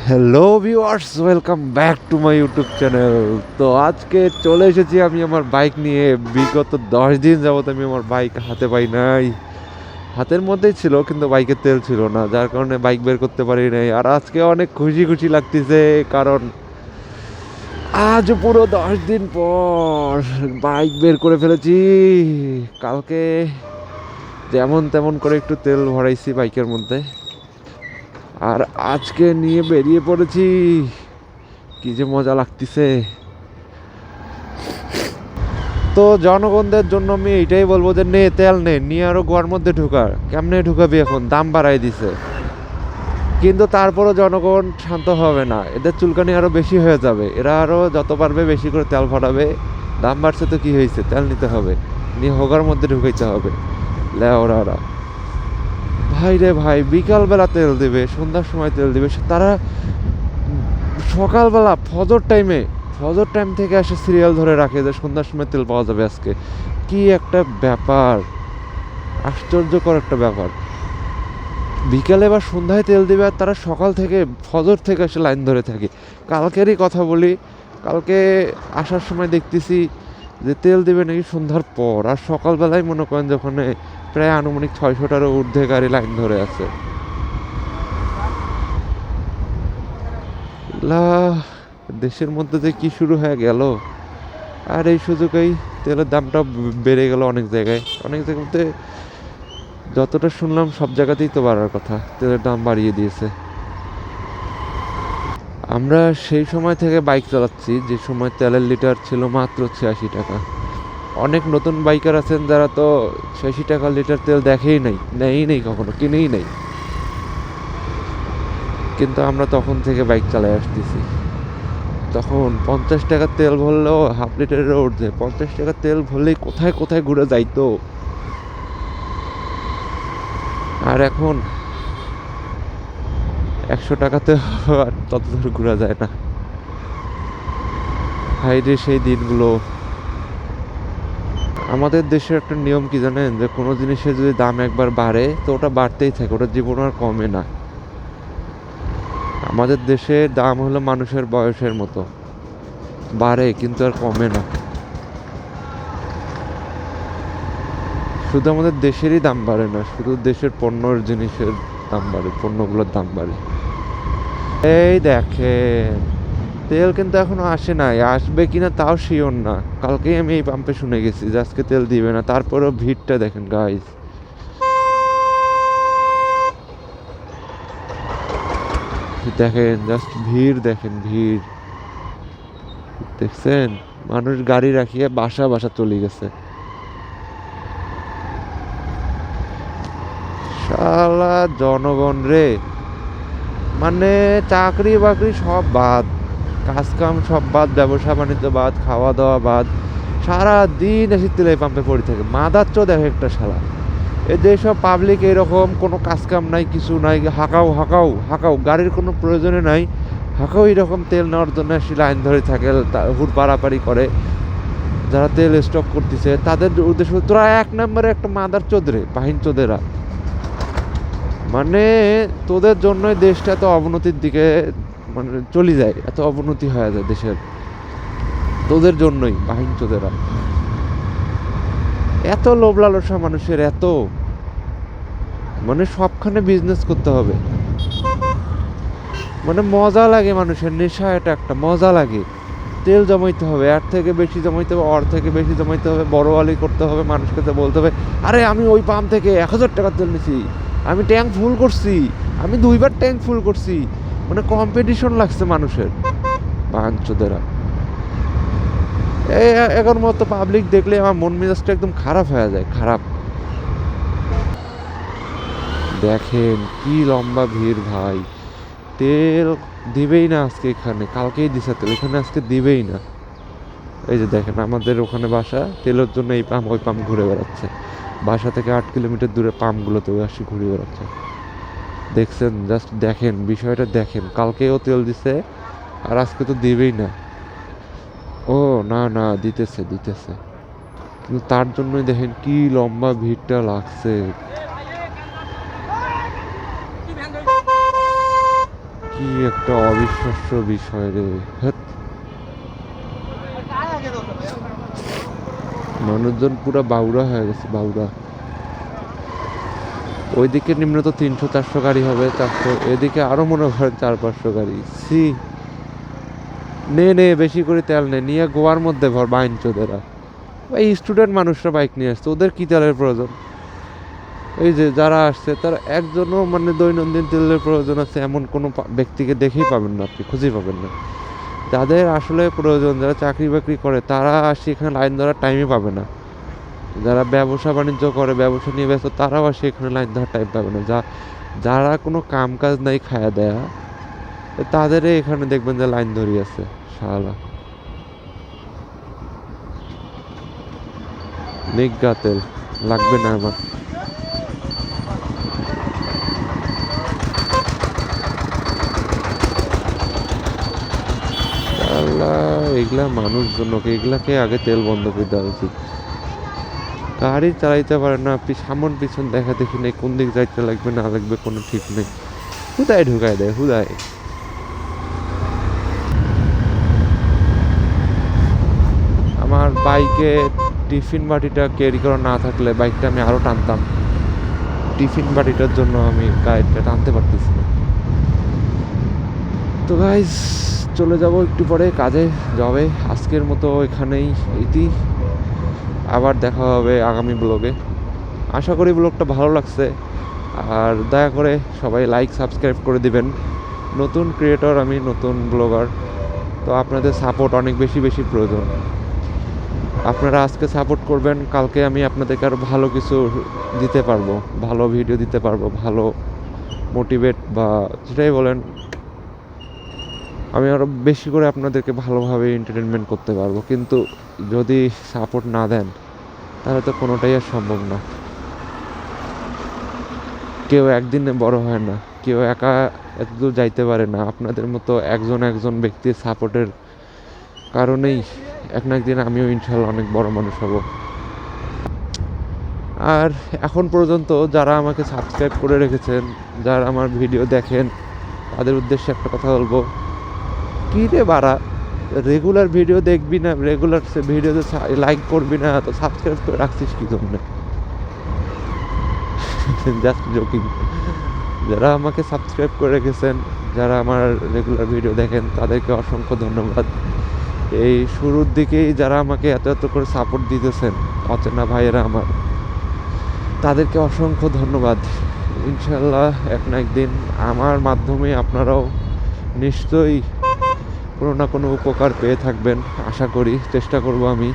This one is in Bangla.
Hello viewers, welcome back to my YouTube channel. তো আজকে চলে এসেছি আমি আমার বাইক নিয়ে। বিগত 10 দিন যাবত আমি আমার বাইক হাতে পাই নাই। হাতের মধ্যেই ছিল কিন্তু বাইকের তেল ছিল না, যার কারণে বাইক বের করতে পারি নাই। আর আজকে অনেক খুশি খুশি লাগতেছে, কারণ আজ পুরো 10 দিন পর বাইক বের করে ফেলেছি। কালকে যেমন তেমন করে একটু তেল ভরাইছি বাইকের মধ্যে, আর আজকে নিয়ে বেরিয়ে পড়েছি। কি যে মজা লাগতেছে। তো জনগণদের জন্য আমি এইটাই বলবো যে নে তেল নে, নিয়ে আরো গোয়ার মধ্যে ঢুকার। কেমনে ঢুকাবি, এখন দাম বাড়াই দিছে, কিন্তু তারপরও জনগণ শান্ত হবে না। এদের চুলকানি আরো বেশি হয়ে যাবে। এরা আরো যত পারবে বেশি করে তেল ভরাবে। দাম বাড়ছে তো কি হয়েছে, তেল নিতে হবে, নিয়ে হোগার মধ্যে ঢুকাইতে হবে। লেওরা ভাই রে ভাই, বিকালবেলা তেল দিবে, সন্ধ্যার সময় তেল দিবে তারা। সকালবেলা ফজর টাইম থেকে এসে সিরিয়াল ধরে রাখে যে সন্ধ্যার সময় তেল পাওয়া যাবে আজকে। কি একটা ব্যাপার, আশ্চর্যকর একটা ব্যাপার। বিকালে বা সন্ধ্যায় তেল দিবে, আর তারা সকাল থেকে ফজর থেকে এসে লাইন ধরে থাকে। কালকেরই কথা বলি, কালকে আসার সময় দেখতেছি যে তেল দিবে নাকি সন্ধ্যার পর, আর সকালবেলায় মনে করেন যখন প্রায় আনুমানিক 600টারও ঊর্ধ্বে গাড়ি লাইন ধরে আছে। লা, দেশের মধ্যে যে কি শুরু হয়ে গেল। আর এই সুযোগেই তেলের দামটা বেড়ে গেল অনেক জায়গায়। অনেক জায়গাতে যতটা শুনলাম সব জায়গাতেই তো বাড়ার কথা, তেলের দাম বাড়িয়ে দিয়েছে। আমরা সেই সময় থেকে বাইক চালাচ্ছি যে সময় তেলের লিটার ছিল মাত্র 86 টাকা। অনেক নতুন বাইকার আছেন যারা তো 86 টাকা লিটার তেল দেখেই নেই কখনো, কিনেই নেই। কিন্তু আমরা তখন থেকে বাইক চালাই আসতেছি। তখন 50 টাকা তেল ভরলেও হাফ লিটারের ঊর্ধ্বে, 50 টাকা তেল ভরলেই কোথায় কোথায় ঘুরে যাইতো। আর এখন 100 টাকাতে আর তত দূর ঘোরা যায় না। হাই রে সেই দিনগুলো। আমাদের দেশের একটা নিয়ম কি জানেন, যে কোনো জিনিসের যদি দাম একবার বাড়ে তো ওটা বাড়তেই থাকে, ওটা জীবন আর কমে না। আমাদের দেশে দাম হলো মানুষের বয়সের মতো, বাড়ে কিন্তু আর কমে না। শুধু আমাদের দেশেরই দাম বাড়ে না, শুধু দেশের পণ্যর জিনিসের দাম বাড়ে, পণ্যগুলোর দাম বাড়ে। এই দেখেন, তেল কিন্তু এখনো আসে নাই, আসবে কিনা তাও শিওর না। কালকেই আমি এই পাম্পে শুনে গেছি যে আজকে তেল দিবে না, তারপরেও ভিড়টা দেখেন গাইস। দেখেন জাস্ট ভিড়, দেখেন ভিড় দেখছেন। মানুষ গাড়ি রাখিয়ে বাসা বাসা চলে গেছে। শালা জনগণ রে, মানে চাকরি বাকরি সব বাদ, কাজ কাম সব বাদ, ব্যবসা বাণিজ্য বাদ, খাওয়া দাওয়া বাদ, সারা দিন এসে তেলের পাম্পে পড়ে থাকে। মাদাচ্চ দেখে একটা শালা। এই যেসব পাবলিক এরকম কোনো কাজ কাম নাই, কিছু নাই, হাঁকাও হাঁকাও হাঁকাও, গাড়ির কোনো প্রয়োজনে নাই, হাঁকাও এরকম তেল নেওয়ার জন্য এসে লাইন ধরে থাকে, হুড় পাড়াপাড়ি করে। যারা তেল স্টক করতেছে তাদের উদ্দেশ্য, তোরা এক নম্বরে একটা মাদার চোদরে বাহিন চোদেরা। মানে তোদের জন্যই দেশটা এত অবনতির দিকে মানে চলে যায়, এত অবনতি হয়ে যায় দেশের, তোদের জন্যই বাহিন চোদেরা। এত লোভ লালসা মানুষের, এত মানে সবখানে বিজনেস করতে হবে। মানে মজা লাগে মানুষের, নেশা এটা একটা মজা লাগে। তেল জমাইতে হবে, এর থেকে বেশি জমাইতে হবে, ওর থেকে বেশি জমাইতে হবে, বড় আলি করতে হবে, মানুষকে তো বলতে হবে আরে আমি ওই পাম্প থেকে 1000 টাকা তেল নিছি, আমি ট্যাঙ্ক ফুল করছি, আমি 2বার ট্যাঙ্ক ফুল করছি। মানে কম্পিটিশন লাগছে মানুষের, বাঞ্চোদেরা। এই এখন মতো পাবলিক দেখলে আমার মন মেজাজটা একদম খারাপ হয়ে যায়, খারাপ। দেখেন কি লম্বা ভিড় ভাই। তেল দিবেই না আজকে, এখানে কালকেই দিছে তেল, এখানে আজকে দিবেই না। এই যে দেখেন আমাদের ওখানে বাসা, তেলের জন্য এই পাম্প ওই পাম্প ঘুরে বেড়াচ্ছে। বাসা থেকে 8 কিলোমিটার দূরে পাম্পগুলোতে আসি ঘুরে বেড়াচ্ছে। দেখছেন, জাস্ট দেখেন বিষয়টা দেখেন, কালকেও তেল দিছে আর আজকে তো দিবেই না। ও না না, দিতেছে দিতেছে, কিন্তু তার জন্যই দেখেন কি লম্বা ভিড়টা লাগছে। কি কি একটা অবিশ্বাস্য বিষয় রে। ধ্যাৎ। মানুষজন পুরো বাউরা হয়ে গেছে, বাউরা। ওইদিকে নিম্নত 300-400 গাড়ি হবে, 400, এদিকে আরো মনে করেন 400-500 গাড়ি। সি নে বেশি করে তেল নিয়ে গোয়ার মধ্যে ভর বাইনচোদেরা। এই স্টুডেন্ট মানুষরা বাইক নিয়ে আসছে, ওদের কি তেলের প্রয়োজন? এই যে যারা আসছে তারা একজনও মানে দৈনন্দিন তেলের প্রয়োজন আছে এমন কোনো ব্যক্তিকে দেখেই পাবেন না, আপনি খুঁজেই পাবেন না। যাদের আসলে প্রয়োজন, যারা চাকরি বাকরি করে, তারা আসে এখানে লাইন ধরার টাইমই পাবে না। যারা ব্যবসা বাণিজ্য করে, ব্যবসা নিয়ে ব্যস্ত, তারাও আসে এখানে লাইন ধরার টাইম পাবে না। যারা কোনো কাম কাজ নাই খায়া দেয়া, তাদেরই এখানে দেখবেন যে লাইন ধরিয়ে আছে শালা। নিজ্ঞা তেল লাগবে না আমার। এগুলা মানুষজনকে, এগুলাকে আগে তেল বন্ধ করে দেওয়া উচিত। গাড়ি চালাইতে পারে না, আপনি সামন পিছন দেখা দেখি নেই, কোন দিক যাইতে লাগবে না লাগবে কোনো ঠিক নেই, হুদায় ঢুকাই দেয় হুদায়। আমার বাইকে টিফিন বাটিটা ক্যারি করা না থাকলে বাইকটা আমি আরো টানতাম। টিফিন বাটিটার জন্য আমি গাড়িটা টানতে পারতেছি না। তো গাইস, চলে যাব একটু পরে কাজে যাবে। আজকের মতো এখানেই ইতি। আবার দেখা হবে আগামী ব্লগে। আশা করি ব্লগটা ভালো লাগছে, আর দয়া করে সবাই লাইক সাবস্ক্রাইব করে দিবেন। নতুন ক্রিয়েটর আমি, নতুন ব্লগার, তো আপনাদের সাপোর্ট অনেক বেশি প্রয়োজন। আপনারা আজকে সাপোর্ট করবেন, কালকে আমি আপনাদেরকে আরও ভালো কিছু দিতে পারবো, ভালো ভিডিও দিতে পারবো, ভালো মোটিভেট বা যেটাই বলেন, আমি আরও বেশি করে আপনাদেরকে ভালোভাবে এন্টারটেনমেন্ট করতে পারবো। কিন্তু যদি সাপোর্ট না দেন তাহলে তো কোনোটাই আর সম্ভব না। কেউ একদিনে বড় হয় না, কেউ একা এতদূর যাইতে পারে না। আপনাদের মতো একজন ব্যক্তির সাপোর্টের কারণেই এক না একদিন আমিও ইনশাল্লাহ অনেক বড় মানুষ হব। আর এখন পর্যন্ত যারা আমাকে সাবস্ক্রাইব করে রেখেছেন, যারা আমার ভিডিও দেখেন, তাদের উদ্দেশ্যে একটা কথা বলবো, কী রে বাড়া, রেগুলার ভিডিও দেখবি না, রেগুলার ভিডিওতে লাইক করবি না, তো সাবস্ক্রাইব করে রাখছিস কী জন্য? Just joking. যারা আমাকে সাবস্ক্রাইব করে রেখেছেন, যারা আমার রেগুলার ভিডিও দেখেন, তাদেরকে অসংখ্য ধন্যবাদ। এই শুরুর দিকেই যারা আমাকে এত করে সাপোর্ট দিতেছেন, অচেনা ভাইয়েরা আমার, তাদেরকে অসংখ্য ধন্যবাদ। ইনশাল্লাহ এক না একদিন আমার মাধ্যমে আপনারাও নিশ্চয়ই কোনো না কোনো উপকার পেয়ে থাকবেন, আশা করি, চেষ্টা করব আমি।